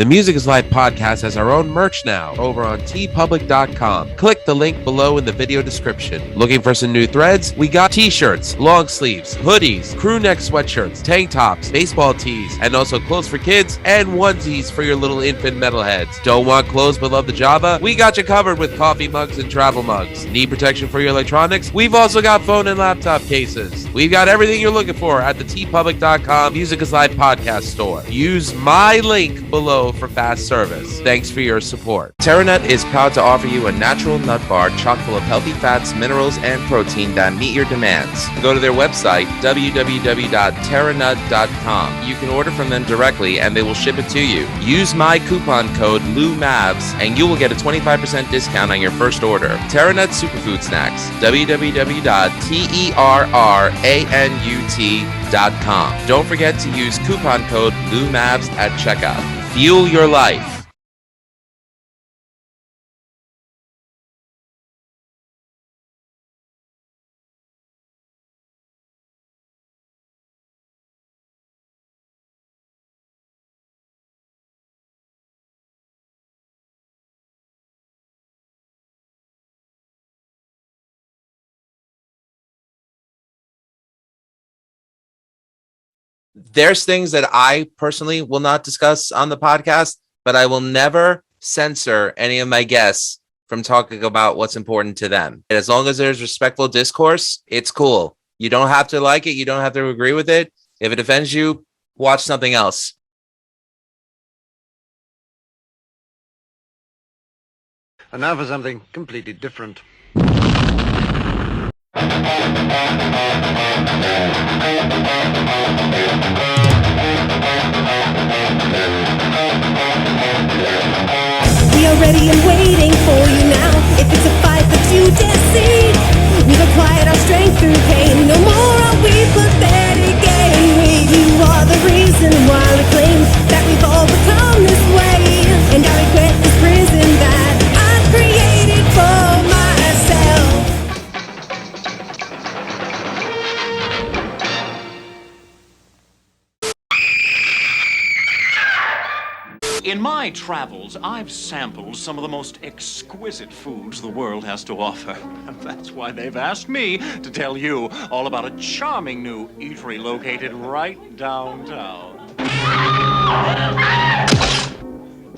The Music is Life podcast has our own merch now over on tpublic.com. Click the link below in the video description. Looking for some new threads? We got t-shirts, long sleeves, hoodies, crew neck sweatshirts, tank tops, baseball tees, and also clothes for kids and onesies for your little infant metalheads. Don't want clothes but love the Java? We got you covered with coffee mugs and travel mugs. Need protection for your electronics? We've also got phone and laptop cases. We've got everything you're looking for at the tpublic.com Music is Life podcast store. Use my link below for fast service. Thanks for your support. TerraNut is proud to offer you a natural nut bar chock full of healthy fats, minerals, and protein that meet your demands. Go to their website, www.terranut.com. You can order from them directly and they will ship it to you. Use my coupon code LOUMAVS and you will get a 25% discount on your first order. TerraNut Superfood Snacks, www.terranut.com. Don't forget to use coupon code LOUMAVS at checkout. Fuel your life. There's things that I personally will not discuss on the podcast, but I will never censor any of my guests from talking about what's important to them. And as long as there's respectful discourse, it's cool. You don't have to like it. You don't have to agree with it. If it offends you, watch something else. And now for something completely different. We are ready and waiting for you now. If it's a fight that you deceive, we've acquired our strength through pain. No more are we pathetic again. You are the reason why we claim that we've all become this way. And I regret this prison that I've created for myself. In my travels, I've sampled some of the most exquisite foods the world has to offer. And that's why they've asked me to tell you all about a charming new eatery located right downtown.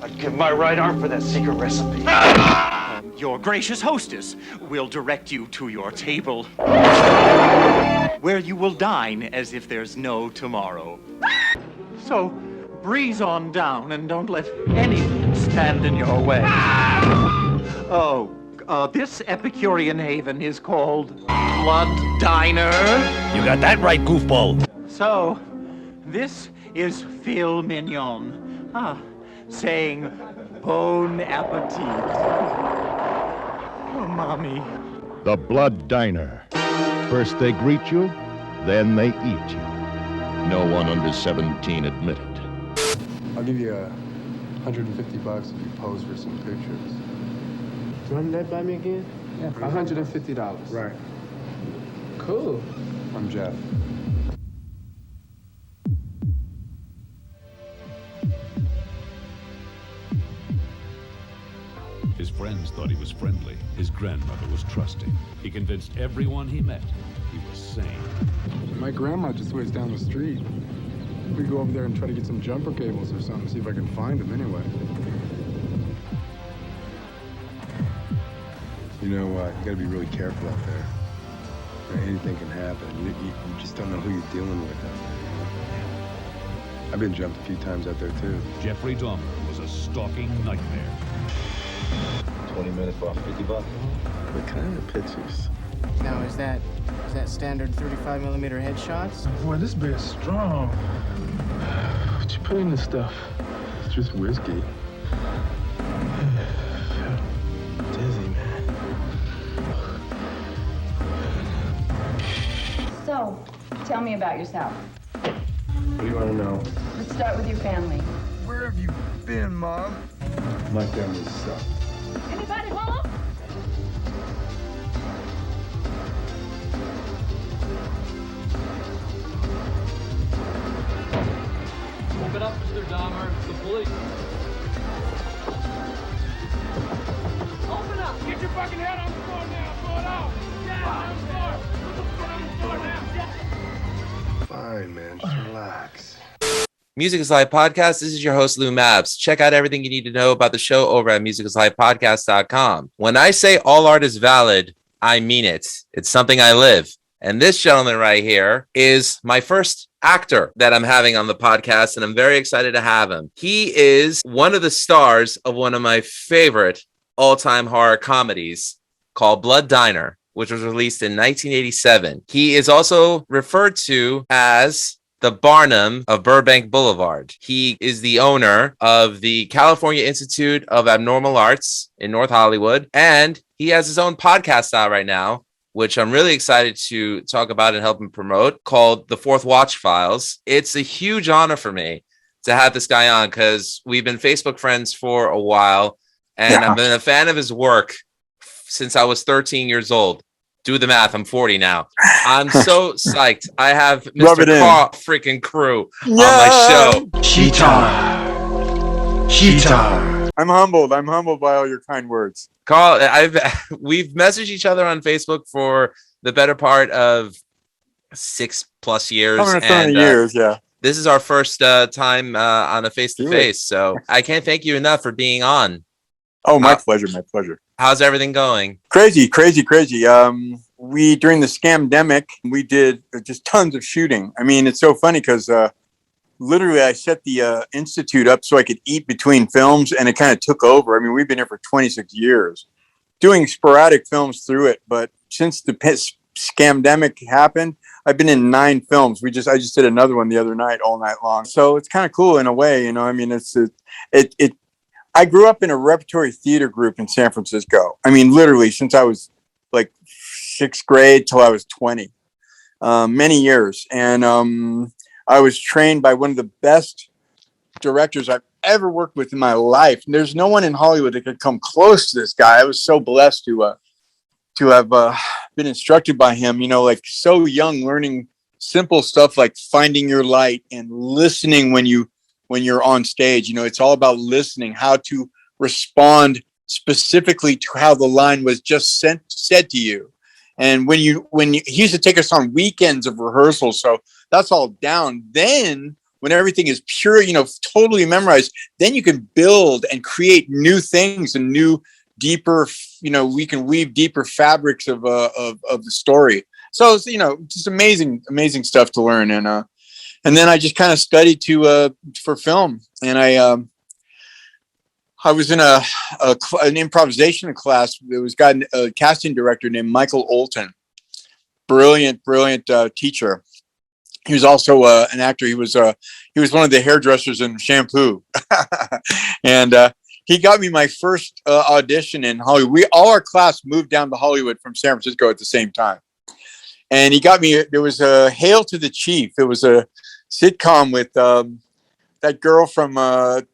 I'd give my right arm for that secret recipe. Your gracious hostess will direct you to your table, where you will dine as if there's no tomorrow. So, breeze on down and don't let anything stand in your way. This Epicurean haven is called Blood Diner. You got that right, goofball. So, this is Phil Mignon. Saying bon appetit. Oh, Mommy. The Blood Diner. First they greet you, then they eat you. No one under 17 admitted. I'll give you $150 if you pose for some pictures. Run that by me again? Yeah, $150. Right. Cool. I'm Jeff. His friends thought he was friendly. His grandmother was trusting. He convinced everyone he met he was sane. My grandma just waits down the street. We go over there and try to get some jumper cables or something, see if I can find them anyway. You know, you gotta be really careful out there. Anything can happen. You just don't know who you're dealing with out there. I've been jumped a few times out there, too. Jeffrey Dahmer was a stalking nightmare. 20 minutes for $50. What kind of pictures? Now, is that standard 35mm headshots? Boy, this beer's strong. What you put in this stuff? It's just whiskey. Dizzy, man. So, tell me about yourself. What do you want to know? Let's start with your family. Where have you been, Mom? My family sucks. Anybody home? Open up, Mr. Dahmer. It's the police. Music is Live Podcast. This is your host, Lou Mabs. Check out everything you need to know about the show over at musicisLivePodcast.com. When I say all art is valid, I mean it. It's something I live. And this gentleman right here is my first actor that I'm having on the podcast, and I'm very excited to have him. He is one of the stars of one of my favorite all-time horror comedies called Blood Diner, which was released in 1987. He is also referred to as the Barnum of Burbank Boulevard. He is the owner of the California Institute of Abnormal Arts in North Hollywood, and he has his own podcast out right now, which I'm really excited to talk about and help him promote, called The Fourth Watch Files. It's a huge honor for me to have this guy on because we've been Facebook friends for a while, and I've been a fan of his work since I was 13 years old. Do the math. I'm 40 now. I'm so psyched. I have Mr. Carl freaking Crew on my show. Sheetar. I'm humbled by all your kind words. Carl, we've messaged each other on Facebook for the better part of 6+ years. Years, yeah. This is our first time on a face-to-face, so I can't thank you enough for being on. Oh, my pleasure. How's everything going? Crazy. We, during the scamdemic, we did just tons of shooting. I mean, it's so funny because literally I set the Institute up so I could eat between films, and it kind of took over. I mean, we've been here for 26 years doing sporadic films through it. But since the scamdemic happened, I've been in 9 films. I just did another one the other night, all night long. So it's kind of cool in a way, you know. I mean, I grew up in a repertory theater group in San Francisco. I mean, literally since I was like 6th grade till I was 20, many years. And I was trained by one of the best directors I've ever worked with in my life. And there's no one in Hollywood that could come close to this guy. I was so blessed to have been instructed by him, you know, like so young, learning simple stuff like finding your light and listening when you're on stage. You know, it's all about listening, how to respond specifically to how the line was just said to you. And when he used to take us on weekends of rehearsal, so that's all down. Then when everything is pure, you know, totally memorized, then you can build and create new things and new, deeper, you know, we can weave deeper fabrics of the story. So it's, you know, just amazing stuff to learn. And then I just kind of studied for film, and I was in an improvisation class. There was a casting director named Michael Olton, brilliant teacher. He was also an actor. He was one of the hairdressers in Shampoo, and he got me my first audition in Hollywood. All our class moved down to Hollywood from San Francisco at the same time, and he got me. There was a Hail to the Chief. It was a sitcom with that girl from it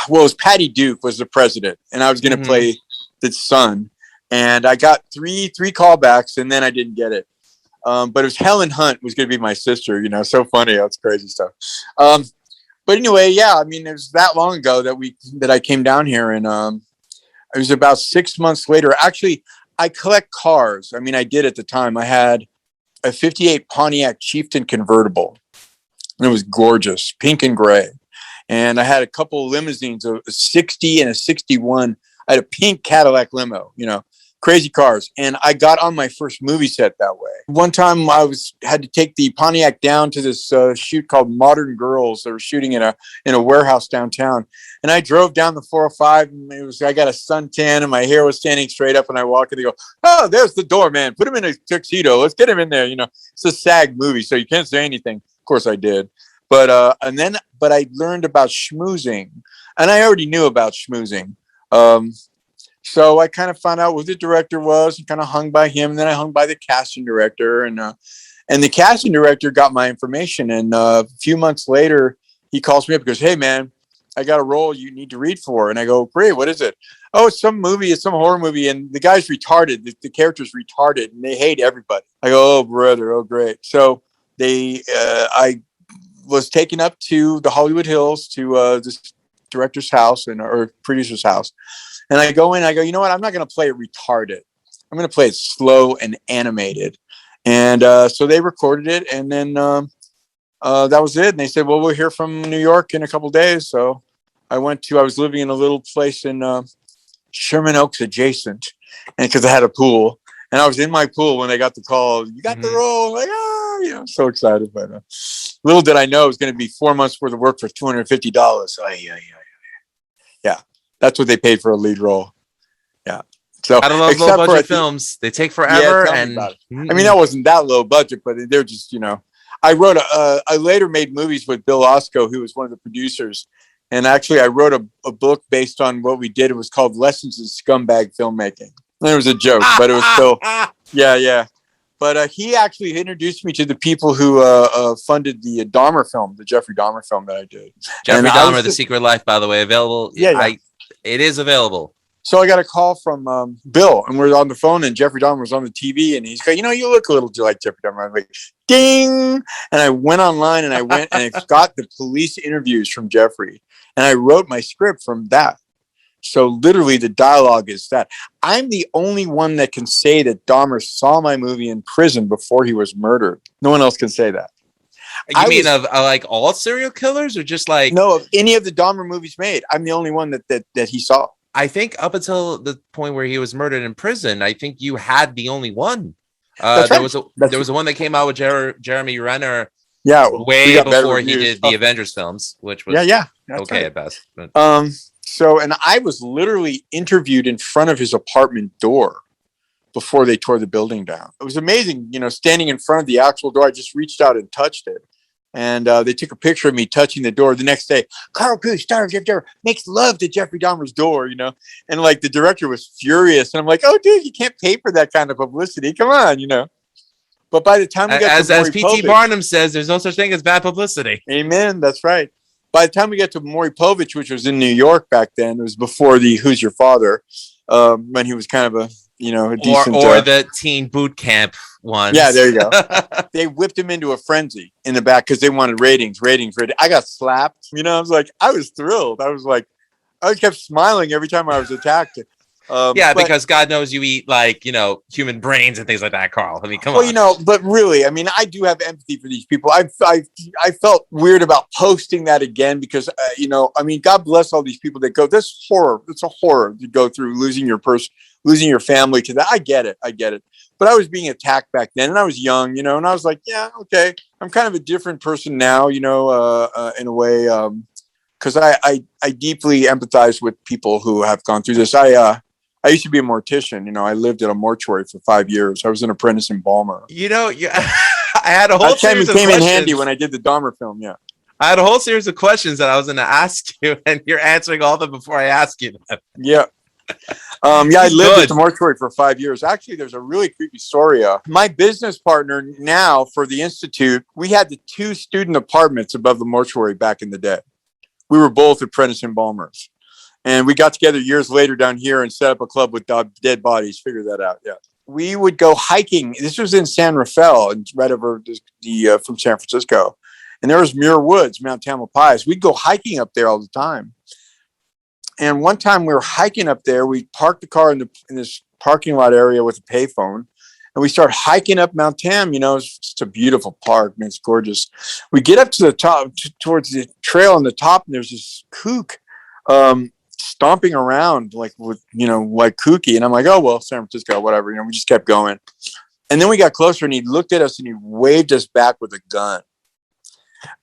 was Patty Duke was the president, and I was going to play the son, and I got three callbacks, and then I didn't get it. But it was Helen Hunt was going to be my sister, you know, so funny. That's crazy stuff. But anyway, yeah, I mean, it was that long ago that I came down here, and it was about 6 months later. Actually, I collect cars. I mean, I did at the time. I had a 58 Pontiac Chieftain convertible, and it was gorgeous, pink and gray. And I had a couple of limousines, a 60 and a 61. I had a pink Cadillac limo, you know, crazy cars. And I got on my first movie set that way. One time I had to take the Pontiac down to this shoot called Modern Girls. They were shooting in a warehouse downtown. And I drove down the 405, and I got a suntan, and my hair was standing straight up, and I walk, and they go, "Oh, there's the doorman. Put him in a tuxedo. Let's get him in there." You know, it's a SAG movie, so you can't say anything. Of course I did. But I learned about schmoozing, and I already knew about schmoozing. So I kind of found out who the director was and kind of hung by him. And then I hung by the casting director, and the casting director got my information. And a few months later, he calls me up and goes, "Hey man, I got a role you need to read for." And I go, "Great, what is it?" "Oh, it's some movie. It's some horror movie. And the guy's retarded. The character's retarded, and they hate everybody." I go, "Oh brother, oh great." So I was taken up to the Hollywood Hills to this director's house or producer's house. And I go in, I go, "You know what? I'm not going to play it retarded. I'm going to play it slow and animated." And so they recorded it. And then that was it. And they said, well, we'll hear from New York in a couple days. So I was living in a little place in Sherman Oaks adjacent, and because I had a pool, and I was in my pool when they got the call, you got the role. Like, so excited. But little did I know it was going to be 4 months worth of work for $250. Yeah. That's what they paid for a lead role. Yeah. So I don't love low budget films. They take forever. And I mean, that wasn't that low budget, but they're just, I later made movies with Bill Osco, who was one of the producers. And actually I wrote a book based on what we did. It was called Lessons in Scumbag Filmmaking. And it was a joke, but it was still, yeah. But he actually introduced me to the people who funded the Dahmer film, the Jeffrey Dahmer film that I did. Jeffrey Dahmer, The Secret Life, by the way, available. Yeah. It is available. So I got a call from Bill, and we're on the phone, and Jeffrey Dahmer was on the TV, and he's going, you look a little like Jeffrey Dahmer. I'm like, ding! And I went online, and I got the police interviews from Jeffrey, and I wrote my script from that. So literally the dialogue is that. I'm the only one that can say that Dahmer saw my movie in prison before he was murdered. No one else can say that. You mean of like all serial killers, or just like... No, of any of the Dahmer movies made. I'm the only one that he saw. I think up until the point where he was murdered in prison, I think you had the only one. There was a one that came out with Jeremy Renner. Yeah, way before he did the Avengers films, which was okay at best. But. So, and I was literally interviewed in front of his apartment door before they tore the building down. It was amazing, standing in front of the actual door. I just reached out and touched it. And they took a picture of me touching the door. The next day, Carl Cruz, star of Jeffrey Dahmer, makes love to Jeffrey Dahmer's door, And like the director was furious. And I'm like, oh, dude, you can't pay for that kind of publicity. Come on, But by the time we got as P.T. Barnum says, there's no such thing as bad publicity. Amen. That's right. By the time we got to Maury Povich, which was in New York back then, it was before the Who's Your Father, when he was kind of a decent... Or the teen boot camp ones. Yeah, there you go. They whipped him into a frenzy in the back because they wanted ratings. I got slapped. I was thrilled. I kept smiling every time I was attacked. Because God knows you eat human brains and things like that, Carl. I mean, come on. But really, I do have empathy for these people. I felt weird about posting that again because, God bless all these people that go, this horror. It's a horror to go through losing your family to that. I get it. But I was being attacked back then, and I was young, and I was like, yeah, okay. I'm kind of a different person now, in a way, because I deeply empathize with people who have gone through this. I used to be a mortician. I lived at a mortuary for 5 years. I was an apprentice in Balmer. I had a whole series of questions. It came in handy when I did the Dahmer film. Yeah. I had a whole series of questions that I was going to ask you, and you're answering all of them before I ask you them. Yeah. I lived at the mortuary for 5 years. Actually, there's a really creepy story. My business partner now for the Institute, we had the 2 student apartments above the mortuary back in the day. We were both apprentice embalmers. And we got together years later down here and set up a club with dead bodies. Figure that out. Yeah. We would go hiking. This was in San Rafael, and right over from San Francisco. And there was Muir Woods, Mount Tamalpais. We'd go hiking up there all the time. And one time we were hiking up there. We parked the car in this parking lot area with a payphone. And we start hiking up Mount Tam. It's just a beautiful park. It's gorgeous. We get up to the top, towards the trail on the top, and there's this kook stomping around like kooky. And I'm like, oh, well, San Francisco, whatever. We just kept going. And then we got closer, and he looked at us, and he waved us back with a gun.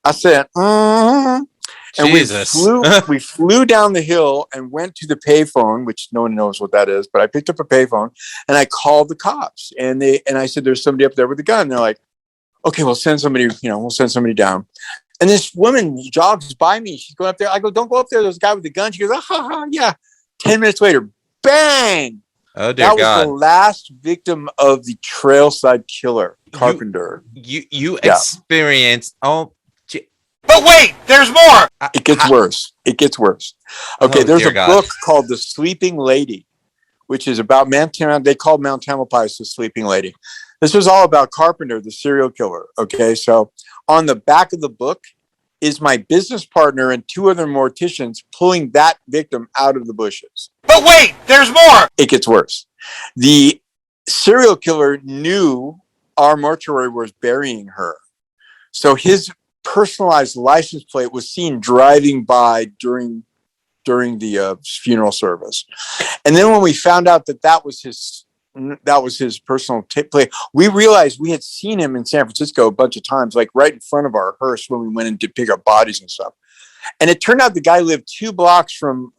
I said, And we flew down the hill and went to the payphone, which no one knows what that is, but I picked up a payphone and I called the cops, and I said, there's somebody up there with a gun. And they're like, okay, we'll send somebody down. And this woman jogs by me. She's going up there. I go, don't go up there. There's a guy with a gun. She goes, yeah. 10 minutes later, bang. Oh, dear God. That was the last victim of the Trailside Killer, Carpenter. You experienced, But wait, there's more. It gets worse. Okay, there's a book called The Sleeping Lady, which is about they called Mount Tamalpais the Sleeping Lady. This was all about Carpenter, the serial killer. Okay, so on the back of the book is my business partner and 2 other morticians pulling that victim out of the bushes. But wait, there's more. It gets worse. The serial killer knew our mortuary was burying her. So his personalized license plate was seen driving by during the funeral service. And then when we found out that was his personal plate, we realized we had seen him in San Francisco a bunch of times, like right in front of our hearse when we went in to pick up bodies and stuff. And it turned out the guy lived 2 blocks from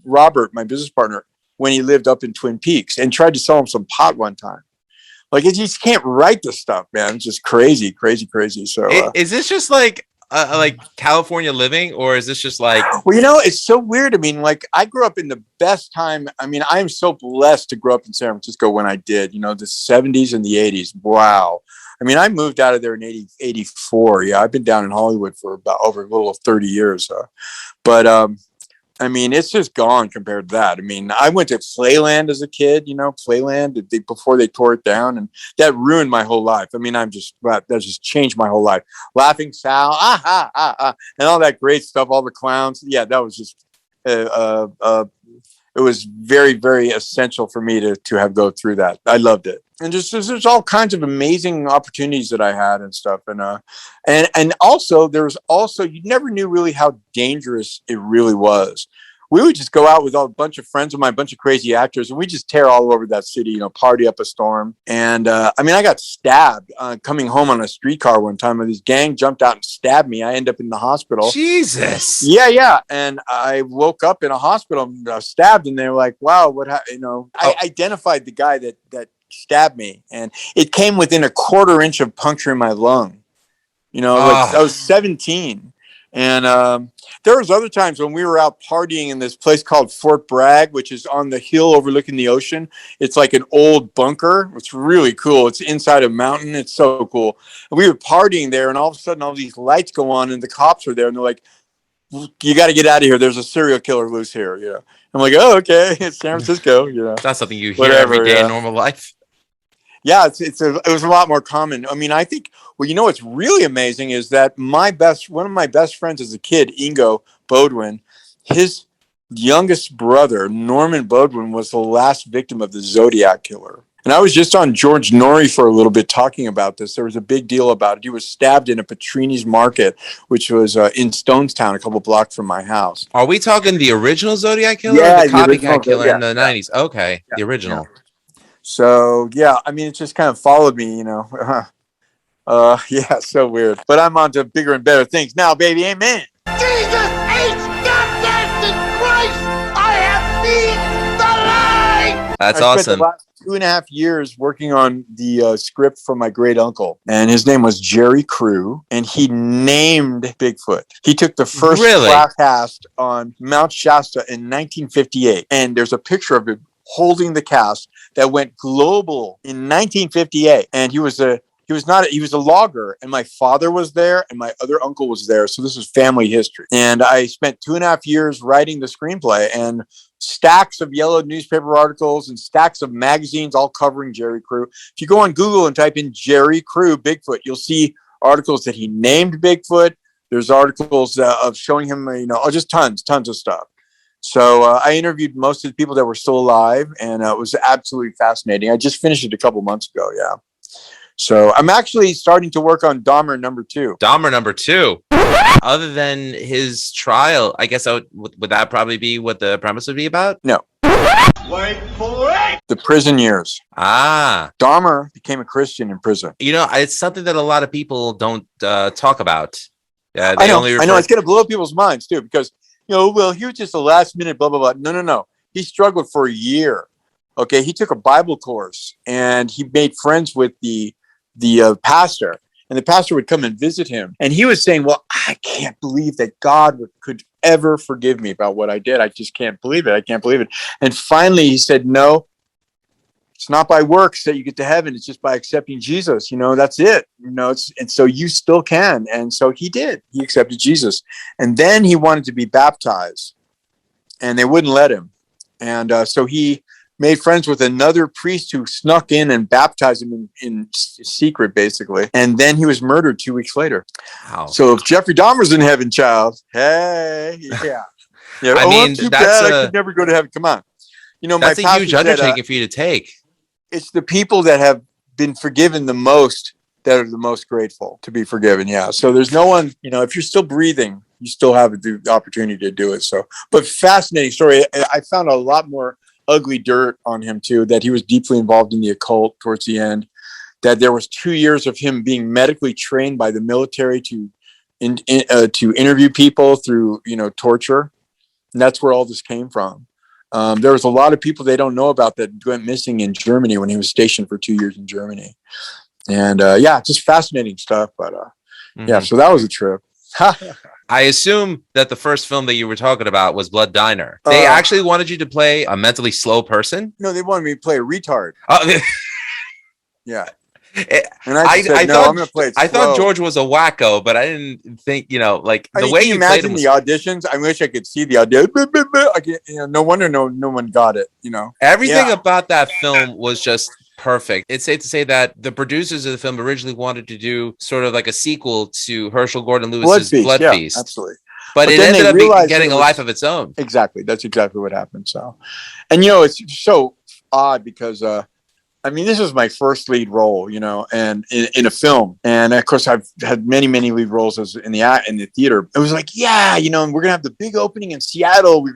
Robert, my business partner, when he lived up in Twin Peaks, and tried to sell him some pot one time. Like, you just can't write this stuff, man. It's just crazy. So is this just like California living, or is this just like? Well, it's so weird. I mean, like, I grew up in the best time. I mean, I am so blessed to grow up in San Francisco when I did. The 70s and the 80s. Wow. I mean, I moved out of there in 84. Yeah, I've been down in Hollywood for about over a little 30 years. But I mean, it's just gone compared to that. I mean, I went to Playland as a kid, Playland before they tore it down, and that ruined my whole life. I mean, that just changed my whole life. Laughing Sal, and all that great stuff, all the clowns. Yeah, that was just, it was very, very essential for me to have go through that. I loved it. And just there's all kinds of amazing opportunities that I had and stuff. And also you never knew really how dangerous it really was. We would just go out with a bunch of friends of mine, a bunch of crazy actors, and we just tear all over that city, party up a storm. And I mean, I got stabbed coming home on a streetcar one time. This gang jumped out and stabbed me. I ended up in the hospital. Jesus. Yeah. And I woke up in a hospital, stabbed, and they were like, "Wow, what?" I identified the guy that stabbed me, and it came within a quarter inch of puncturing my lung. I was 17. And there was other times when we were out partying in this place called Fort Bragg, which is on the hill overlooking the ocean. It's like an old bunker. It's really cool. It's inside a mountain. It's so cool. And we were partying there, and all of a sudden all these lights go on and the cops are there, and they're like, "You got to get out of here. There's a serial killer loose here." I'm like, "Oh, okay. It's San Francisco." It's not something you hear every day in normal life. Yeah, it was a lot more common. I mean, I think, what's really amazing is that one of my best friends as a kid, Ingo Bodwin, his youngest brother, Norman Bodwin, was the last victim of the Zodiac killer. And I was just on George Norrie for a little bit talking about this. There was a big deal about it. He was stabbed in a Petrini's Market, which was in Stonestown, a couple blocks from my house. Are we talking the original Zodiac killer, or the copycat killer in the 90s? Okay, the original. Yeah. So, yeah, I mean, it just kind of followed me, yeah, so weird. But I'm on to bigger and better things now, baby. Amen. Jesus H. goddamn Christ! I have seen the light! That's I spent awesome. the last 2.5 years working on the script for my great uncle, and his name was Jerry Crew, and he named Bigfoot. He took the first black cast on Mount Shasta in 1958, and there's a picture of him holding the cast that went global in 1958. And he was a logger, and my father was there and my other uncle was there. So this is family history. And I spent 2.5 years writing the screenplay, and stacks of yellow newspaper articles and stacks of magazines all covering Jerry Crew. If you go on Google and type in Jerry Crew Bigfoot, you'll see articles that he named Bigfoot. There's articles of showing him, just tons of stuff. So I interviewed most of the people that were still alive, and it was absolutely fascinating. I just finished it a couple months ago. Yeah. So I'm actually starting to work on Dahmer number 2. Dahmer number 2. Other than his trial, I guess would that probably be what the premise would be about? No. Wait for it! The prison years. Dahmer became a Christian in prison. It's something that a lot of people don't talk about. I know. It's going to blow people's minds too, because he was just a last minute blah, blah, blah. No. He struggled for a year. Okay. He took a Bible course, and he made friends with the pastor, and the pastor would come and visit him. And he was saying, "Well, I can't believe that God could ever forgive me about what I did. I just can't believe it. I can't believe it." And finally he said, "No, it's not by works that you get to heaven. It's just by accepting Jesus. That's it. And so you still can." And so he did. He accepted Jesus. And then he wanted to be baptized, and they wouldn't let him. And so he made friends with another priest who snuck in and baptized him in secret, basically. And then he was murdered 2 weeks later. Wow. So if Jeffrey Dahmer's in heaven, child, hey, yeah. I mean, I could never go to heaven. Come on. That's a huge undertaking for you to take. It's the people that have been forgiven the most that are the most grateful to be forgiven. Yeah. So there's no one, if you're still breathing, you still have the opportunity to do it. So, but fascinating story. I found a lot more ugly dirt on him too, that he was deeply involved in the occult towards the end, that there was 2 years of him being medically trained by the military to interview people through, torture. And that's where all this came from. There was a lot of people they don't know about that went missing in Germany when he was stationed for 2 years in Germany. And just fascinating stuff. But so that was a trip. I assume that the first film that you were talking about was Blood Diner. They actually wanted you to play a mentally slow person? No, they wanted me to play a retard. Yeah. And I said, no, I'm going to play it slow. I thought George was a wacko, but I didn't think, the way you played him. The auditions, I wish I could see the audition. No wonder no one got it, Everything about that film was just perfect. It's safe to say that the producers of the film originally wanted to do sort of like a sequel to Herschel Gordon Lewis's Blood Feast. Absolutely. But it ended up getting a life of its own. Exactly. That's exactly what happened. So, and it's so odd because this was my first lead role, and in a film. And of course, I've had many, many lead roles in the theater. It was like, and we're gonna have the big opening in Seattle. We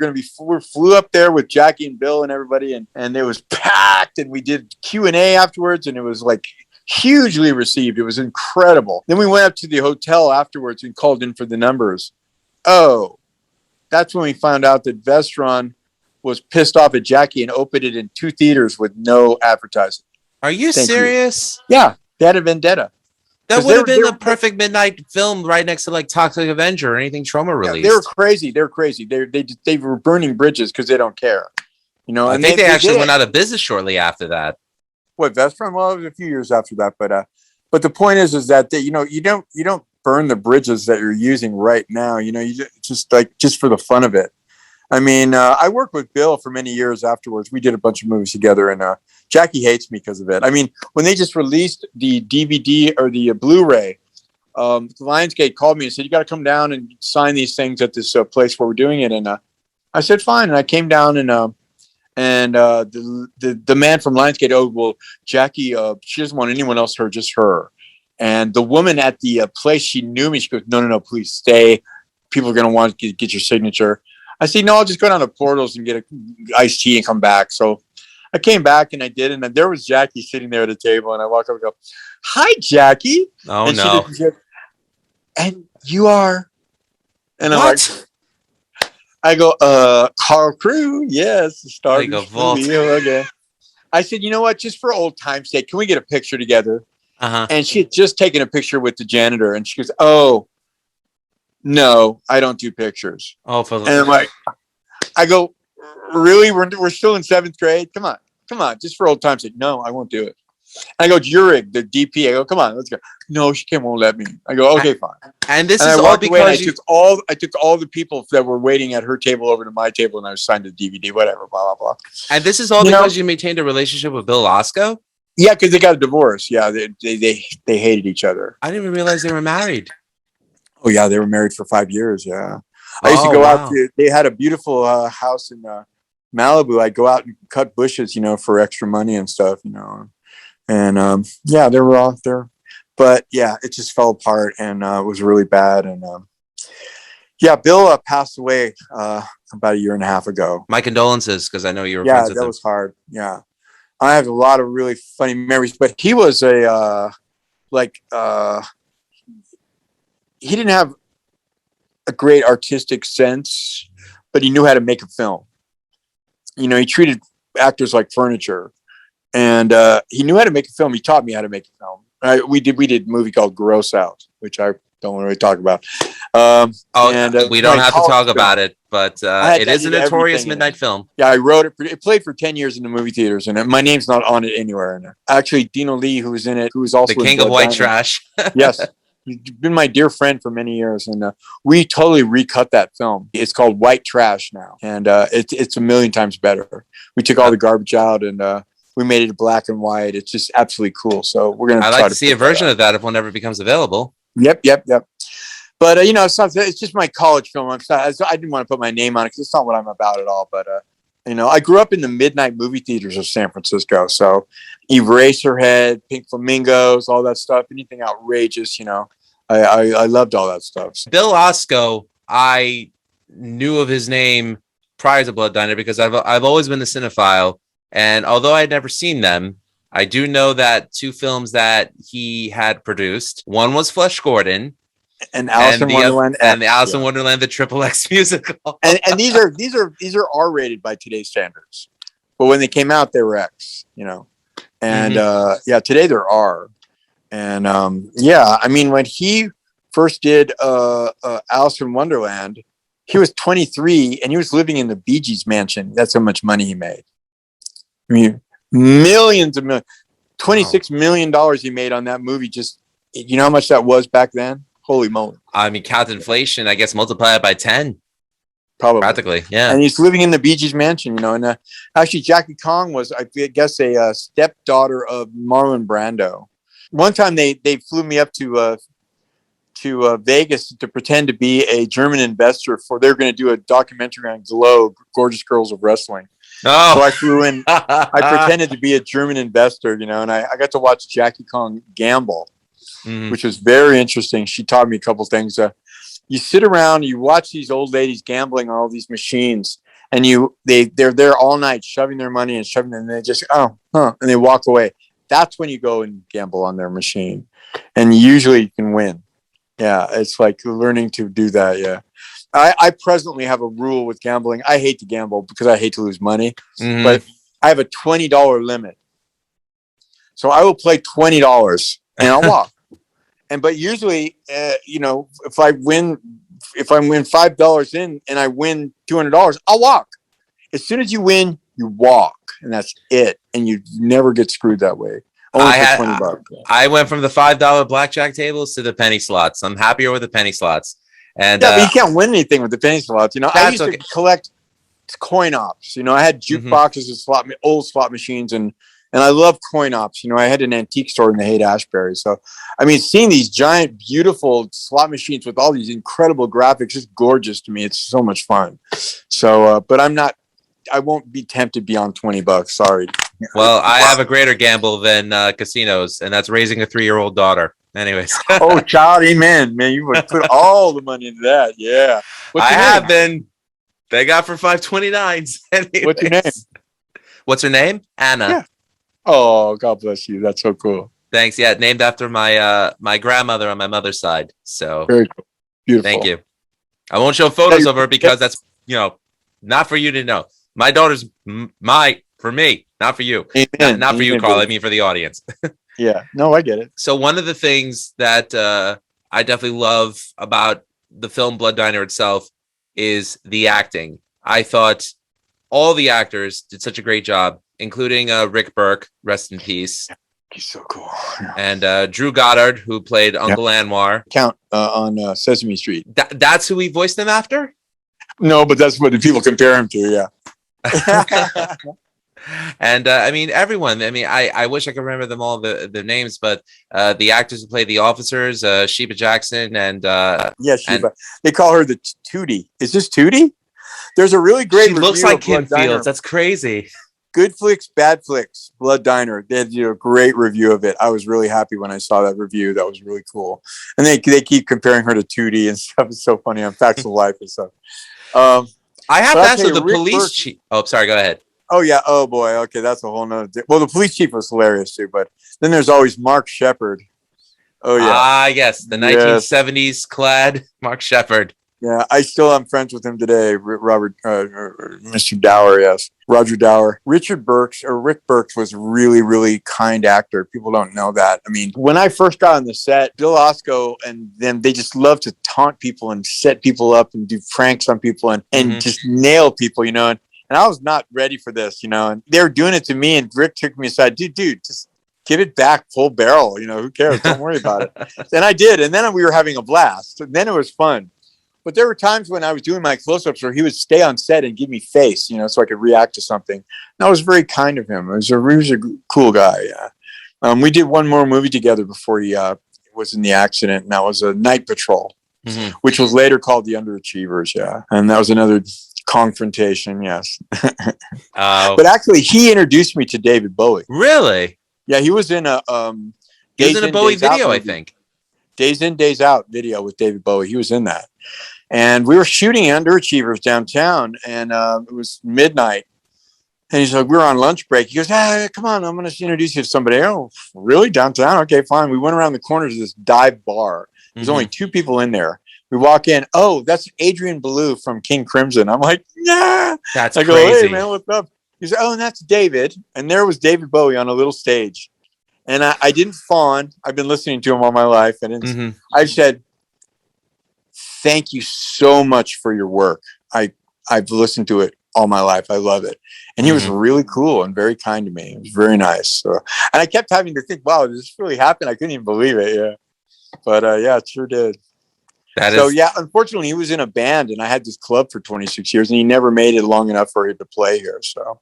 flew up there with Jackie and Bill and everybody, and it was packed. And we did Q&A afterwards, and it was like hugely received. It was incredible. Then we went up to the hotel afterwards and called in for the numbers. Oh, that's when we found out that Vestron was pissed off at Jackie and opened it in 2 theaters with no advertising. Are you serious? Yeah, they had a vendetta. That would have been the perfect midnight film right next to like Toxic Avenger or anything Trauma released. They were crazy. They were burning bridges because they don't care. I think they actually went out of business shortly after that. What, Vestron? Well, it was a few years after that, but the point is that you don't burn the bridges that you're using right now. You just for the fun of it. I worked with Bill for many years afterwards. We did a bunch of movies together, and Jackie hates me because of it. When they just released the DVD or the Blu-ray, Lionsgate called me and said, you got to come down and sign these things at this place where we're doing it. And I said, fine. And I came down and the man from Lionsgate, oh, well, Jackie, she doesn't want anyone else her, just her. And the woman at the place, she knew me. She goes, no, please stay. People are going to want to get your signature. I said, no, I'll just go down to Portals and get an iced tea and come back. So I came back and I did. And there was Jackie sitting there at a table. And I walked up and go, hi, Jackie. Oh, and no. And you are. And I'm what? I go, Carl Crew. Yes. The star of the again. I said, you know what? Just for old time's sake, can we get a picture together? And she had just taken a picture with the janitor. And she goes, oh, no, I don't do pictures. Oh, and I'm like, I go, really? We're still in 7th grade? Come on, just for old time's sake. No, I won't do it. And I go, Jurig, the DP. I go, come on, let's go. No, she won't let me. I go, okay, fine. And this is all because I took all the people that were waiting at her table over to my table, and I was signed the DVD, whatever, blah blah blah. And this is all because you maintained a relationship with Bill Osco? Yeah, because they got a divorce. Yeah, they hated each other. I didn't even realize they were married. Oh yeah, they were married for 5 years. Yeah, I used to go out. They had a beautiful house in Malibu. I'd go out and cut bushes, for extra money and stuff, And they were out there, but yeah, it just fell apart and it was really bad. And Bill passed away about 1.5 years ago. My condolences, because I know you were friends with him. That was hard. Yeah, I have a lot of really funny memories, but he was he didn't have a great artistic sense, but he knew how to make a film. He treated actors like furniture, and he knew how to make a film. He taught me how to make a film. We did a movie called Gross Out, which I don't really talk about. We don't have to talk about it, but it is a notorious midnight film. Yeah, I wrote it. It played for 10 years in the movie theaters, and my name's not on it anywhere. And actually, Dino Lee, who was in it, who was also the king of white trash. Yes. He's been my dear friend for many years, and we totally recut that film. It's called White Trash now, and it's 1,000,000 times better. We took all the garbage out, and we made it black and white. It's just absolutely cool. So we're gonna. I'd like to see a version of that if one ever becomes available. Yep. But it's just my college film. I didn't want to put my name on it because it's not what I'm about at all. But You know, I grew up in the midnight movie theaters of San Francisco. So Eraserhead, Pink Flamingos, all that stuff, anything outrageous, you know, I loved all that stuff. Bill Osco, I knew of his name prior to Blood Diner because I've always been a cinephile. And although I'd never seen them, I do know that 2 films that he had produced. One was Flesh Gordon. And Alice in Wonderland, and the Alice in Wonderland, the XXX musical. and these are R-rated by today's standards, but when they came out, they were X, you know. And today they're R. And I mean, when he first did Alice in Wonderland, he was 23 and he was living in the Bee Gees mansion. That's how much money he made. I mean, $26 million he made on that movie. Just, you know how much that was back then? Holy moly. I mean, count inflation, I guess, multiply it by 10. Probably. Practically, yeah. And he's living in the Bee Gees mansion, you know. And actually, Jackie Kong was, I guess, a stepdaughter of Marlon Brando. One time they flew me up to Vegas to pretend to be a German investor they're going to do a documentary on Glow, Gorgeous Girls of Wrestling. Oh. So I flew in, I pretended to be a German investor, you know, and I got to watch Jackie Kong gamble. Which was very interesting. She taught me a couple things. You sit around, you watch these old ladies gambling on all these machines, and they're there all night shoving their money and they just and they walk away. That's when you go and gamble on their machine, and usually you can win. Yeah, it's like learning to do that. Yeah, I presently have a rule with gambling. I hate to gamble because I hate to lose money, but I have a $20 limit, so I will play $20 and I'll walk. But usually, you know, if I win $5 in and I win $200, I'll walk. As soon as you win, you walk, and that's it. And you never get screwed that way. Only for $20. I went from the $5 blackjack tables to the penny slots. I'm happier with the penny slots. And but you can't win anything with the penny slots. You know, I used to collect coin ops. You know, I had jukeboxes and old slot machines, and I love coin ops. You know, I had an antique store in the Haight-Ashbury. So, I mean, seeing these giant, beautiful slot machines with all these incredible graphics is gorgeous to me. It's so much fun. So, but I won't be tempted beyond $20. Sorry. Well, I have a greater gamble than casinos, and that's raising a 3-year-old daughter. Anyways. Oh, child, amen, man. You would put all the money into that. Yeah. I have been. They got for $5.29. Anyways. What's your name? What's her name? Anna. Yeah. Oh, God bless you. That's so cool. Thanks. Yeah, named after my grandmother on my mother's side. So very cool. Beautiful. Thank you. I won't show photos of her because that's, you know, not for you to know. My daughter's for me, not for you. Amen. Not for you, Carl. I mean for the audience. Yeah. No, I get it. So one of the things that I definitely love about the film Blood Diner itself is the acting. I thought all the actors did such a great job, including Rick Burke, rest in peace. He's so cool. And Drew Goddard, who played Uncle Anwar. Count on Sesame Street. That's who we voiced him after? No, but that's what the people compare him to, yeah. And I mean, everyone. I mean, I wish I could remember them all, the names, but the actors who played the officers, Sheba Jackson and Sheba. They call her the Tootie. Is this Tootie? There's a really great. She looks like Kim Fields. That's crazy. Good Flicks, Bad Flicks, Blood Diner. They did a great review of it. I was really happy when I saw that review. That was really cool. And they keep comparing her to Tootie and stuff. It's so funny on Facts of Life and stuff. I have to ask you, the police chief. Oh, sorry. Go ahead. Oh, yeah. Oh, boy. Okay. That's a whole nother. Well, the police chief was hilarious, too. But then there's always Mark Shepard. Oh, yeah. Ah, yes. The 1970s clad Mark Shepard. Yeah. I still am friends with him today. Robert, Mr. Dower. Yes. Roger Dower. Rick Burks was a really, really kind actor. People don't know that. I mean, when I first got on the set, Bill Osco and them, they just love to taunt people and set people up and do pranks on people and just nail people, you know. And I was not ready for this, you know, and they were doing it to me. And Rick took me aside, dude, just give it back full barrel. You know, who cares? Don't worry about it. And I did. And then we were having a blast. And then it was fun. But there were times when I was doing my close-ups where he would stay on set and give me face, you know, so I could react to something. And that was very kind of him. He was a cool guy. Yeah. We did one more movie together before he was in the accident. And that was a Night Patrol, which was later called The Underachievers. Yeah. And that was another confrontation. Yes. Oh, But actually, he introduced me to David Bowie. really? Yeah, he was in a He was Days in a In, Bowie Days Out video, I movie. think. Days In, Days Out video with David Bowie. He was in that. And we were shooting Underachievers downtown, and it was midnight. And he's like, we were on lunch break. He goes, come on, I'm going to introduce you to somebody. Oh, really? Downtown? Okay, fine. We went around the corner to this dive bar. There's only 2 people in there. We walk in. Oh, that's Adrian Belew from King Crimson. I'm like, yeah. That's I go, crazy. hey, man, what's up? He said, oh, and that's David. And there was David Bowie on a little stage. And I didn't fawn. I've been listening to him all my life. And I said, thank you so much for your work. I've listened to it all my life. I love it. And he was really cool and very kind to me. It was very nice. So, and I kept having to think, wow, did this really happen? I couldn't even believe it. Yeah. But yeah, it sure did. Yeah, unfortunately, he was in a band, and I had this club for 26 years, and he never made it long enough for him to play here. So,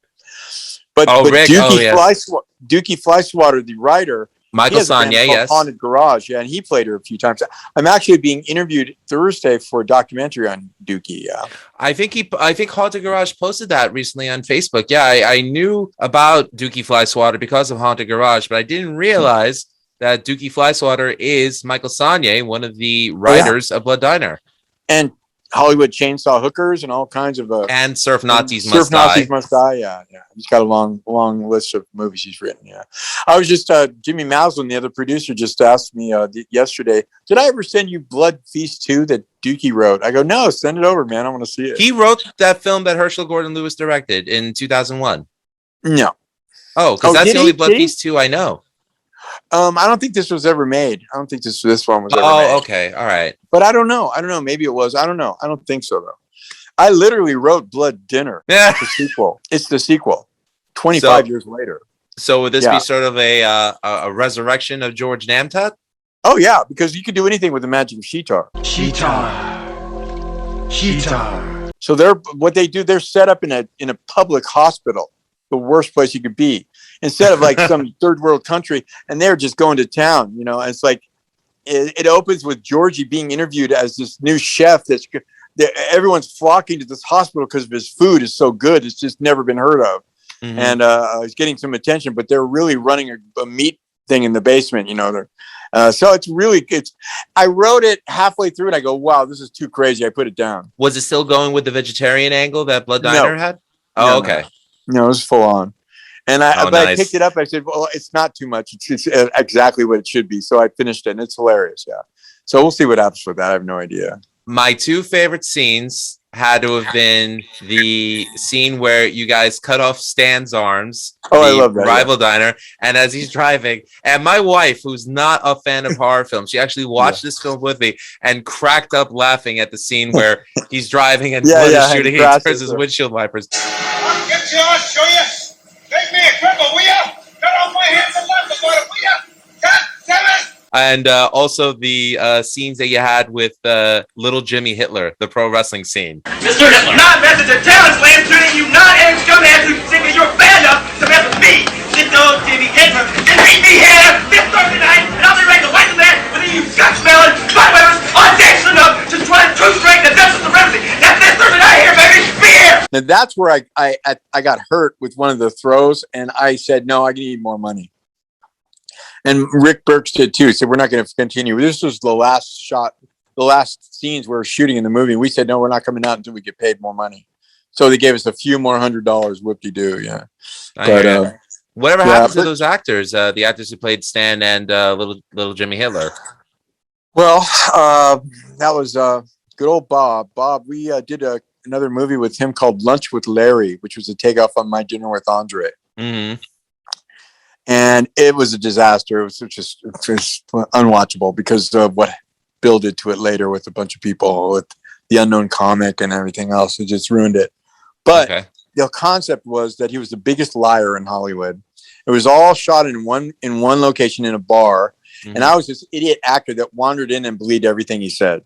but Rick, Dookie Flyswatter, the writer, Michael Sonia, yes, Haunted Garage, yeah, and he played her a few times. I'm actually being interviewed Thursday for a documentary on Dookie. Yeah, I think Haunted Garage posted that recently on Facebook. Yeah, I knew about Dookie Flyswatter because of Haunted Garage, but I didn't realize that Dookie Flyswatter is Michael Sonia, one of the writers of Blood Diner. And Hollywood Chainsaw Hookers and all kinds of and Surf Nazis Must Die. Yeah. He's got a long list of movies he's written. Yeah, I was just Jimmy Maslin, the other producer, just asked me yesterday, did I ever send you Blood Feast 2 that Dookie wrote? I go, no, send it over, man. I want to see it. He wrote that film that Herschel Gordon Lewis directed in 2001. No. Oh, because that's the only Blood Feast 2 I know. I don't think this was ever made. I don't think this one was ever made. Oh, okay. All right. But I don't know. Maybe it was. I don't know. I don't think so, though. I literally wrote Blood Dinner. Yeah. It's the sequel. 25 years later. So would this be sort of a resurrection of George Namtat? Oh, yeah, because you could do anything with the magic of Shitar. Shitar. So they're set up in a public hospital, the worst place you could be, instead of like some third world country, and they're just going to town, you know. And it's like it opens with Georgie being interviewed as this new chef that everyone's flocking to this hospital because of his food is so good, it's just never been heard of. And he's getting some attention, but they're really running a meat thing in the basement, you know. So I wrote it halfway through and I go, wow, this is too crazy. I put it down. Was it still going with the vegetarian angle that Blood Diner had? Oh, okay. No, it was full on. And nice. I picked it up. I said, well, it's not too much. It's exactly what it should be. So I finished it, and it's hilarious. Yeah. So we'll see what happens with that. I have no idea. My 2 favorite scenes had to have been the scene where you guys cut off Stan's arms. Oh, I love that. Rival diner. And as he's driving, and my wife, who's not a fan of horror films, she actually watched this film with me and cracked up laughing at the scene where he's driving and blood is shooting. He turns his windshield wipers. I'll get you, I'll show you. Make me a cripple, will ya? Cut off my hands and legs, will ya? God damn it! And also the scenes that you had with little Jimmy Hitler, the pro wrestling scene. Mr. Hitler! Not message of talent slams turning you non-edge scumheads who think that you're bad enough to mess with me! Sit down, Jimmy Hitler, and meet me here this Thursday night, and I'll be ready to wipe the mat with you gut-smelling, butt-wearers, audacious enough to try to true-straighten the justice supremacy! That's this Thursday night here, baby! Be here! Now that's where I got hurt with one of the throws, and I said, no, I need more money. And Rick Burks did too. Said, we're not going to continue. This was the last shot, the last scenes we were shooting in the movie. We said, no, we're not coming out until we get paid more money. So they gave us a few more $100. Whoop-de-doo, yeah. But whatever happened to those actors, the actors who played Stan and little Jimmy Hitler? Well, that was good old Bob. Bob, we did another movie with him called Lunch with Larry, which was a takeoff on My Dinner with Andre. Mm-hmm. And it was a disaster. It was just unwatchable because of what builded to it later with a bunch of people, with the unknown comic and everything else. It just ruined it. But the concept was that he was the biggest liar in Hollywood. It was all shot in one location in a bar. Mm-hmm. And I was this idiot actor that wandered in and believed everything he said.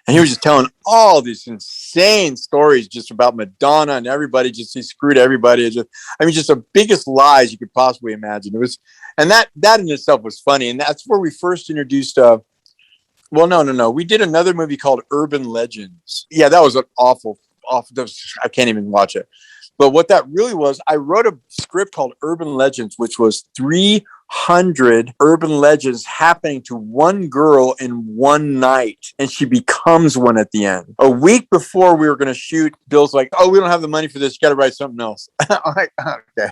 And he was just telling all these insane stories just about Madonna and everybody. He screwed everybody. Just the biggest lies you could possibly imagine. It was, and that in itself was funny. And that's where we first introduced. No. We did another movie called Urban Legends. Yeah, that was an awful off. I can't even watch it. But what that really was, I wrote a script called Urban Legends, which was 300 urban legends happening to one girl in one night. And she becomes one at the end. A week before we were going to shoot, Bill's like, oh, we don't have the money for this. You got to write something else. I'm like, okay.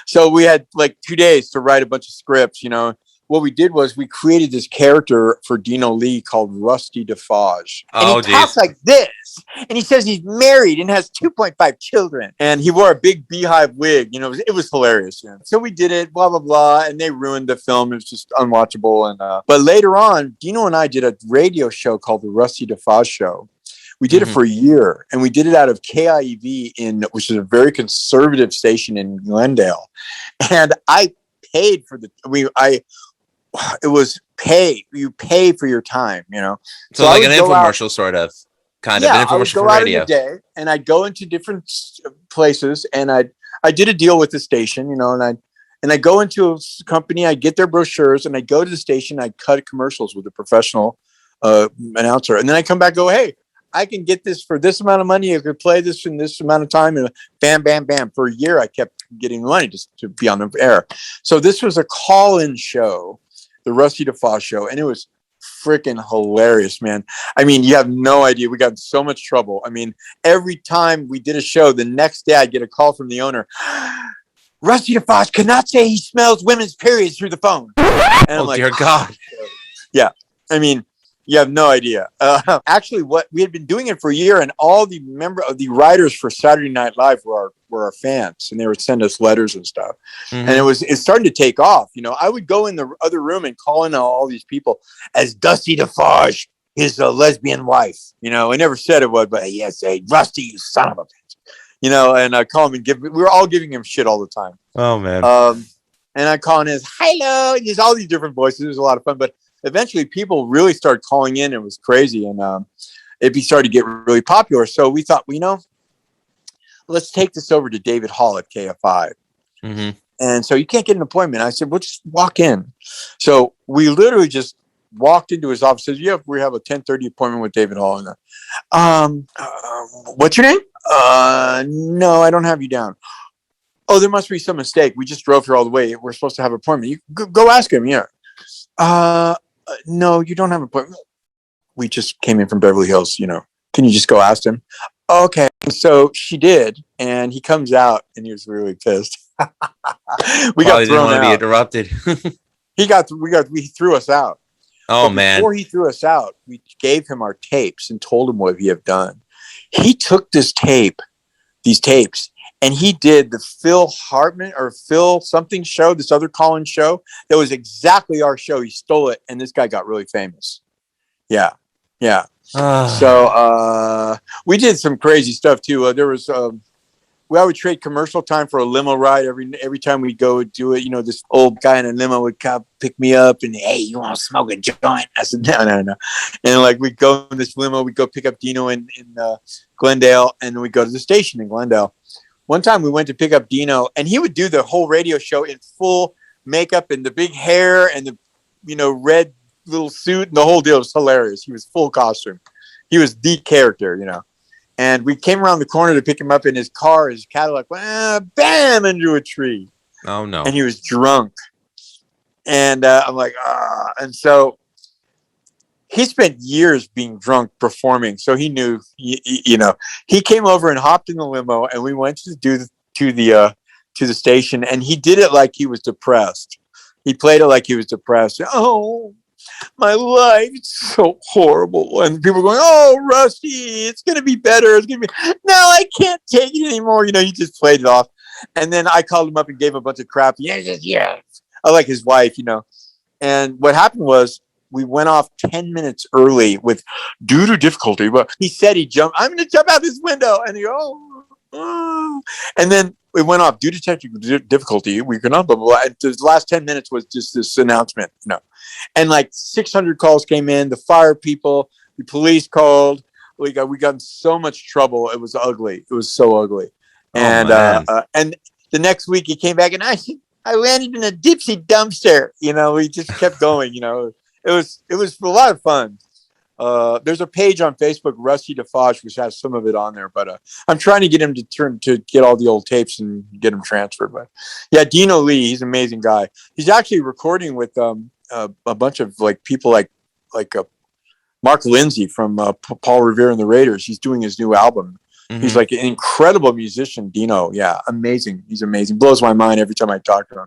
So we had like 2 days to write a bunch of scripts, you know. What we did was we created this character for Dino Lee called Rusty Defoach. And he talks like this. And he says he's married and has 2.5 children. And he wore a big beehive wig. You know, it was hilarious. Yeah. So we did it, blah, blah, blah. And they ruined the film. It was just unwatchable. And but later on, Dino and I did a radio show called The Rusty Defoach Show. We did it for a year. And we did it out of KIEV, which is a very conservative station in Glendale. And I paid for it was you pay for your time, you know. So like an infomercial sort of kind of an infomercial for radio. In the day, and I'd go into different places, and I did a deal with the station, you know, and I go into a company, I get their brochures, and I go to the station, I cut commercials with a professional announcer, and then I come back and go, hey, I can get this for this amount of money. You could play this in this amount of time, and bam, bam, bam. For a year, I kept getting money just to be on the air. So this was a call-in show, the Rusty Defoach Show, and it was freaking hilarious, man. I mean, you have no idea. We got in so much trouble. I mean, every time we did a show, the next day I'd get a call from the owner. Rusty Defoach cannot say he smells women's periods through the phone. And I'm like, dear God. Yeah. I mean, you have no idea. Actually, what we had been doing it for a year, and all the writers for Saturday Night Live were our fans, and they would send us letters and stuff. And it's starting to take off. You know, I would go in the other room and call in all these people as Dusty Defoach, his lesbian wife. You know, I never said it was, but yes, hey, Rusty, you son of a bitch. You know, and I call him and we were all giving him shit all the time. Oh man. And I call him his hello, and just all these different voices. It was a lot of fun, but eventually people really started calling in. It was crazy. And it started to get really popular. So we thought, well, you know, let's take this over to David Hall at KFI. And so you can't get an appointment. I said, well, just walk in. So we literally just walked into his office. Says, yeah, we have a 10:30 appointment with David Hall. And what's your name? No, I don't have you down. Oh, there must be some mistake. We just drove here all the way. We're supposed to have an appointment. You go ask him. Yeah. No, you don't have an appointment. We just came in from Beverly Hills, you know. Can you just go ask him? Okay. So she did, and he comes out, and he was really pissed. We got thrown out. Be interrupted. We threw us out. Oh, but man. Before he threw us out, we gave him our tapes and told him what we have done. He took these tapes, and he did the Phil Hartman or Phil something show, this other call-in show that was exactly our show. He stole it, and this guy got really famous. Yeah. So we did some crazy stuff too. There was we would trade commercial time for a limo ride every time we go do it. You know, this old guy in a limo would come pick me up and, hey, you want to smoke a joint? I said, no. And like we go in this limo, we go pick up Dino in Glendale, and we go to the station in Glendale. One time we went to pick up Dino, and he would do the whole radio show in full makeup and the big hair and the, you know, red little suit and the whole deal. It was hilarious. He was full costume. He was the character, you know. And we came around the corner to pick him up in his car. His Cadillac went, bam, into a tree. Oh, no. And he was drunk. And I'm like, ah. And so he spent years being drunk performing. So he knew, you know, he came over and hopped in the limo, and we went to the station, and he did it like he was depressed. He played it like he was depressed. Oh, my life is so horrible. And people going, oh, Rusty, it's going to be better. It's going to be, no, I can't take it anymore. You know, he just played it off. And then I called him up and gave him a bunch of crap. Yes. I like his wife, you know. And what happened was we went off 10 minutes early with due to difficulty. But he said I'm going to jump out this window. And he oh. And then it went off due to technical difficulty. We could not, blah, blah, blah. And the last 10 minutes was just this announcement, you know. And like 600 calls came in, the fire people, the police called. We got in so much trouble. It was ugly. It was so ugly. And the next week he came back, and I landed in a Dipsy dumpster. You know, we just kept going. You know, it was a lot of fun. There's a page on Facebook, Rusty Defoach, which has some of it on there, but I'm trying to get him to get all the old tapes and get them transferred. But yeah, Dino Lee, he's an amazing guy. He's actually recording with a bunch of like people like Mark Lindsay from Paul Revere and the Raiders. He's doing his new album. Mm-hmm. He's like an incredible musician, Dino. Yeah, amazing. He's amazing. Blows my mind every time I talk to him.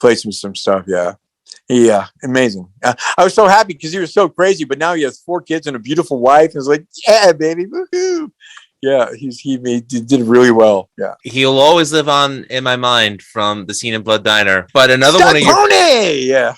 Plays me some stuff. Yeah. Yeah, amazing. I was so happy because he was so crazy, but now he has 4 kids and a beautiful wife. And it's like, yeah, baby, woohoo! Yeah, he did really well. Yeah, he'll always live on in my mind from the scene in Blood Diner. But another one of your yeah.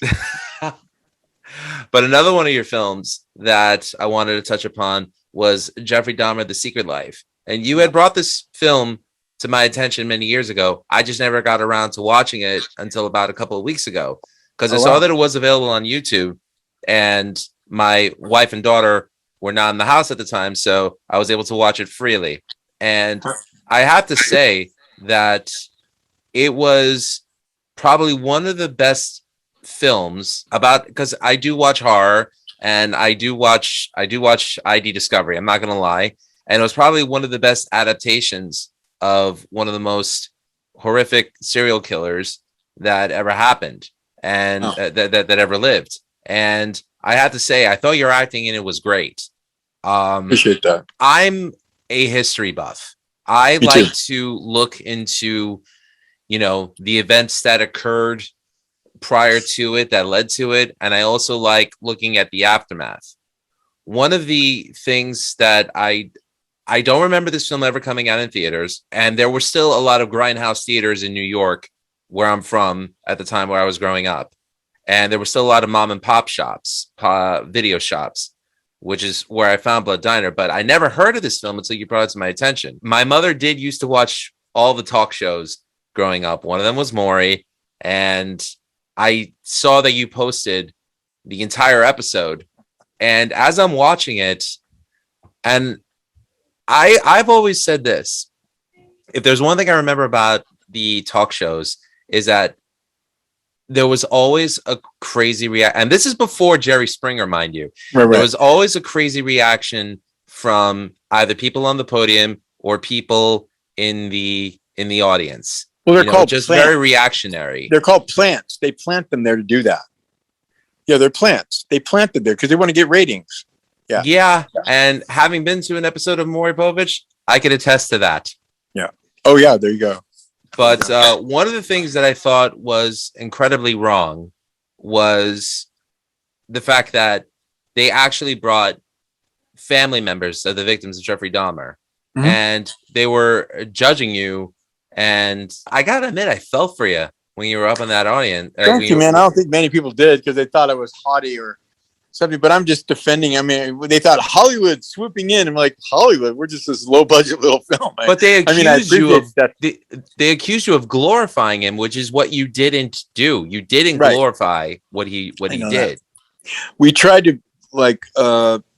But another one of your films that I wanted to touch upon was Jeffrey Dahmer: The Secret Life, and you had brought this film to my attention many years ago. I just never got around to watching it until about a couple of weeks ago. Because I saw that it was available on YouTube, and my wife and daughter were not in the house at the time, so I was able to watch it freely. And I have to say that it was probably one of the best films about, because I do watch horror and I do watch ID Discovery. I'm not going to lie. And it was probably one of the best adaptations of one of the most horrific serial killers that ever happened. And that ever lived. And I have to say, I thought your acting in it was great. Appreciate that. I'm a history buff. I like to look into, the events that occurred prior to it, that led to it. And I also like looking at the aftermath. One of the things that I don't remember this film ever coming out in theaters, and there were still a lot of grindhouse theaters in New York, where I'm from at the time where I was growing up. And there were still a lot of mom and pop shops, video shops, which is where I found Blood Diner. But I never heard of this film until you brought it to my attention. My mother did used to watch all the talk shows growing up. One of them was Maury. And I saw that you posted the entire episode. And as I'm watching it, and I've always said this, if there's one thing I remember about the talk shows, is that there was always a crazy reaction. And this is before Jerry Springer, mind you. Right. There was always a crazy reaction from either people on the podium or people in the audience. Well, they're called just plants. Very reactionary. They're called plants. They plant them there to do that. Yeah, they're plants. They planted there because they want to get ratings. Yeah. And having been to an episode of Maury Povich, I could attest to that. Yeah. Oh, yeah. There you go. But one of the things that I thought was incredibly wrong was the fact that they actually brought family members of the victims of Jeffrey Dahmer, and they were judging you. And I got to admit, I fell for you when you were up in that audience. Thank you, man. I don't think many people did because they thought I was haughty or something, but I'm just defending. I mean, they thought Hollywood swooping in. I'm like, Hollywood, we're just this low budget little film. But they accused you of glorifying him, which is what you didn't do. You didn't glorify what he did. That. We tried to, like,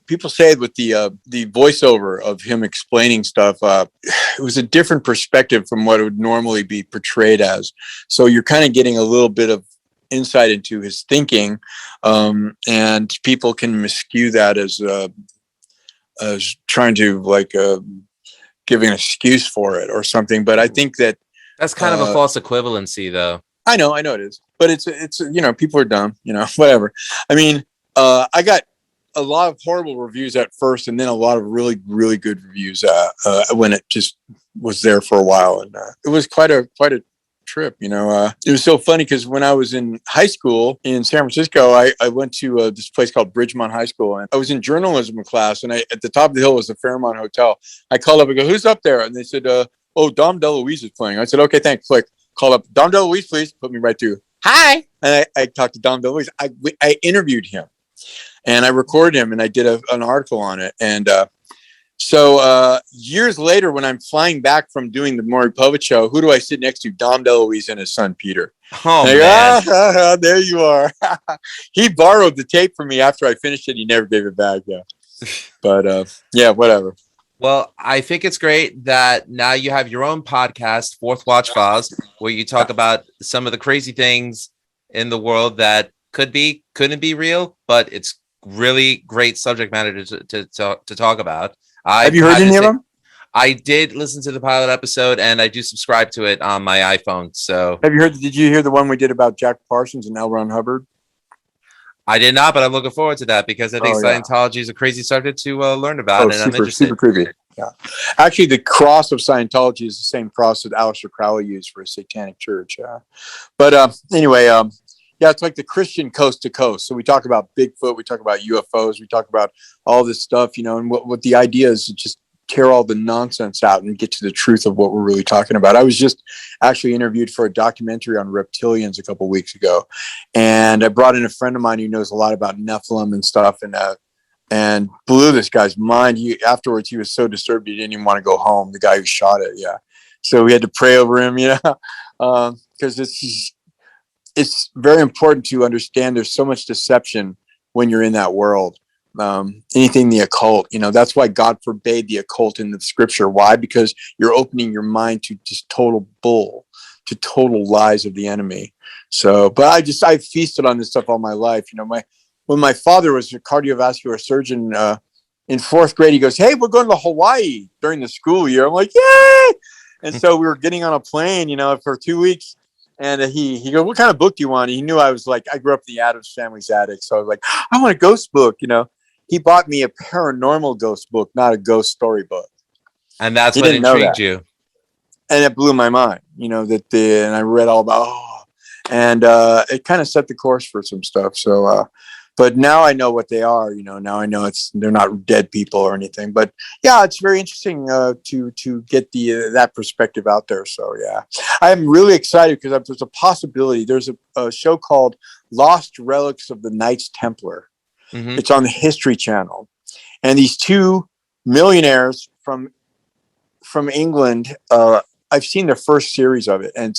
people say with the voiceover of him explaining stuff, it was a different perspective from what it would normally be portrayed as. So you're kind of getting a little bit of insight into his thinking, and people can miscue that as trying to give an excuse for it or something. But I think that's kind of a false equivalency, though. I know it is, but it's people are dumb, whatever. I mean, I got a lot of horrible reviews at first, and then a lot of really, really good reviews when it just was there for a while, and it was quite a trip. It was so funny because when I was in high school in San Francisco, I went to this place called Bridgemont High School, and I was in journalism class, and at the top of the hill was the Fairmont Hotel. I called up and go, "Who's up there?" And they said, "Oh, Dom DeLuise is playing." I said, "Okay, thanks." Click. Call up Dom DeLuise, please. Put me right through. Hi. And I talked to Dom DeLuise. I interviewed him, and I recorded him, and I did an article on it. And so years later, when I'm flying back from doing the Maury Povich show, who do I sit next to? Dom DeLuise and his son, Peter. Oh, man. There you are. He borrowed the tape from me after I finished it. He never gave it back. Yeah. But yeah, whatever. Well, I think it's great that now you have your own podcast, Fourth Watch Files, where you talk about some of the crazy things in the world that couldn't be real, but it's really great subject matter to talk about. Have you heard any of them? I did listen to the pilot episode, and I do subscribe to it on my iPhone. So, Did you hear the one we did about Jack Parsons and L. Ron Hubbard? I did not, but I'm looking forward to that because I think Scientology is a crazy subject to learn about, and I'm interested. Super creepy. Yeah, actually, the cross of Scientology is the same cross that Aleister Crowley used for a satanic church. But anyway, yeah, it's like the Christian coast to coast. So we talk about Bigfoot, we talk about UFOs, we talk about all this stuff, and what the idea is to just tear all the nonsense out and get to the truth of what we're really talking about. I was just actually interviewed for a documentary on reptilians a couple of weeks ago, and I brought in a friend of mine who knows a lot about Nephilim and stuff, and blew this guy's mind. Afterwards, he was so disturbed he didn't even want to go home. The guy who shot it, so we had to pray over him, because it's very important to understand there's so much deception when you're in that world. Anything the occult, that's why God forbade the occult in the scripture. Why? Because you're opening your mind to just total bull, to total lies of the enemy. So, but I feasted on this stuff all my life. When my father was a cardiovascular surgeon in fourth grade, he goes, "Hey, we're going to Hawaii during the school year." I'm like, "Yay!" And so we were getting on a plane, for 2 weeks. And he goes, "What kind of book do you want?" He knew I was like, I grew up in the Addams Family's attic. So I was like, "I want a ghost book," He bought me a paranormal ghost book, not a ghost story book. And that's what intrigued you. And it blew my mind, and I read all about, and it kind of set the course for some stuff. So, but now I know what they are, now I know they're not dead people or anything, but yeah, it's very interesting to get that perspective out there. So yeah, I'm really excited because there's a possibility. There's a show called Lost Relics of the Knights Templar. Mm-hmm. It's on the History Channel, and these two millionaires from England, I've seen the first series of it, and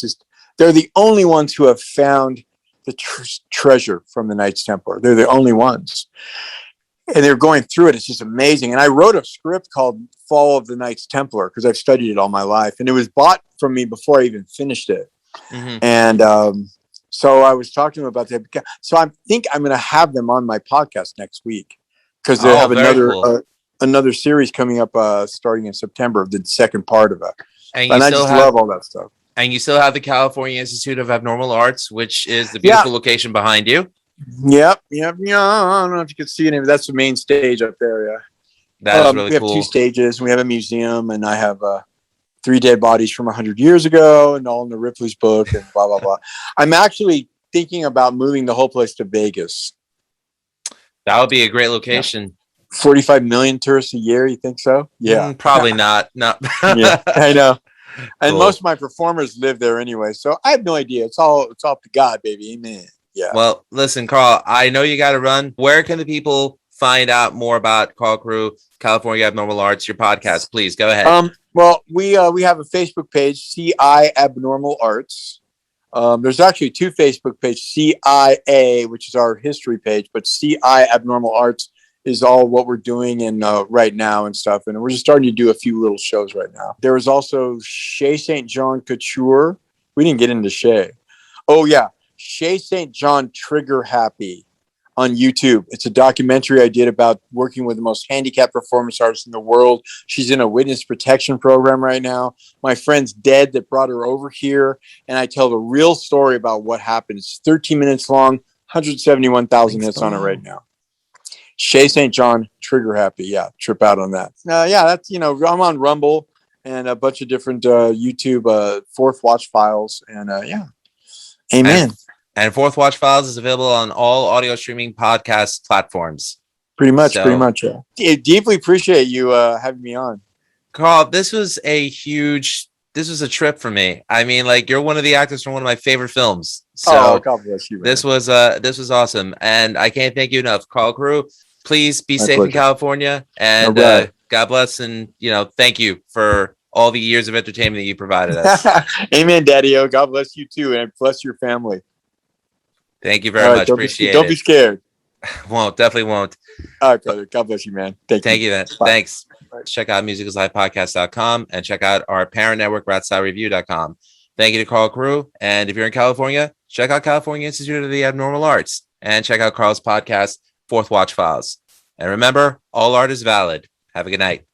they're the only ones who have found the treasure from the Knights Templar. They're the only ones, and they're going through it. It's just amazing. And I wrote a script called Fall of the Knights Templar because I've studied it all my life, and it was bought from me before I even finished it. Mm-hmm. And so I was talking about that. So I think I'm going to have them on my podcast next week because they have another series coming up starting in September, the second part of it. And I just love all that stuff. And you still have the California Institute of Abnormal Arts, which is the beautiful location behind you. Yep. I don't know if you can see it. That's the main stage up there. Yeah. That is really cool. We have 2 stages. We have a museum, and I have 3 dead bodies from 100 years ago, and all in the Ripley's book, and blah, blah, blah. I'm actually thinking about moving the whole place to Vegas. That would be a great location. 45 million tourists a year. You think so? Yeah. Probably not. No. Yeah, I know. And cool. Most of my performers live there anyway. So I have no idea. It's all up to God, baby. Amen. Yeah. Well, listen, Carl, I know you got to run. Where can the people find out more about Carl Crew, California Abnormal Arts, your podcast? Please go ahead. Well, we have a Facebook page, CI Abnormal Arts. There's actually 2 Facebook pages, CIA, which is our history page, but CI Abnormal Arts is all what we're doing and right now and stuff. And we're just starting to do a few little shows right now. There was also Chez St. John Couture. We didn't get into Chez. Oh, yeah. Chez St. John Trigger Happy on YouTube. It's a documentary I did about working with the most handicapped performance artist in the world. She's in a witness protection program right now. My friend's dead that brought her over here. And I tell the real story about what happened. It's 13 minutes long, 171,000 hits on it right now. Chez St. John Trigger Happy. Yeah, trip out on that. Yeah, that's, I'm on Rumble and a bunch of different YouTube Fourth Watch Files. And yeah, amen. And Fourth Watch Files is available on all audio streaming podcast platforms. Pretty much. Yeah. I deeply appreciate you having me on. Carl, this was a trip for me. I mean, you're one of the actors from one of my favorite films. So God bless you, man. This was awesome. And I can't thank you enough. Carl Crew, please be safe in California. And God bless. And, thank you for all the years of entertainment that you provided us. Amen, Daddy-O. God bless you too. And bless your family. Thank you very much. Appreciate it. Don't be scared. Definitely won't. All right, brother. God bless you, man. Thank you. Man. Thanks. Check out musicalslivepodcast.com and check out our parent network, ratstylereview.com. Thank you to Carl Crew. And if you're in California, check out California Institute of the Abnormal Arts and check out Carl's podcast, Fourth Watch Files. And remember, all art is valid. Have a good night.